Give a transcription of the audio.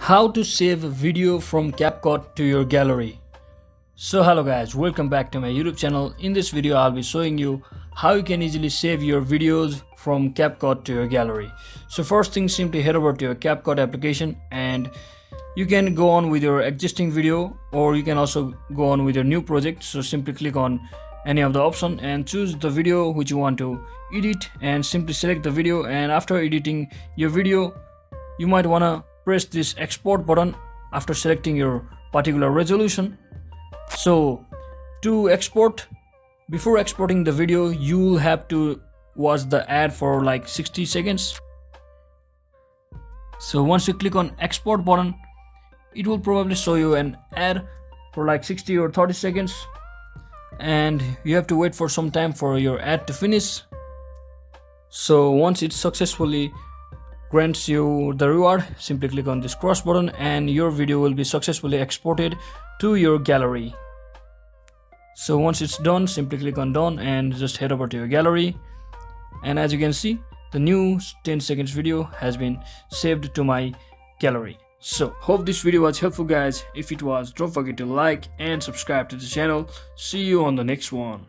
How to save a video from CapCut to your gallery. So hello guys, welcome back to my YouTube channel. In this video I'll be showing you how you can easily save your videos from CapCut to your gallery. So first thing, simply head over to your CapCut application and you can go on with your existing video, or you can also go on with your new project. So simply click on any of the option and choose the video which you want to edit and simply select the video. And after editing your video, you might want to press this export button after selecting your particular resolution. So to export, before exporting the video, you will have to watch the ad for like 60 seconds. So once you click on export button, it will probably show you an ad for like 60 or 30 seconds, and you have to wait for some time for your ad to finish. So once it successfully grants you the reward, simply click on this cross button and your video will be successfully exported to your gallery. So once it's done, simply click on done and just head over to your gallery. And as you can see, the new 10 seconds video has been saved to my gallery. So hope this video was helpful guys. If it was, don't forget to like and subscribe to the channel. See you on the next one.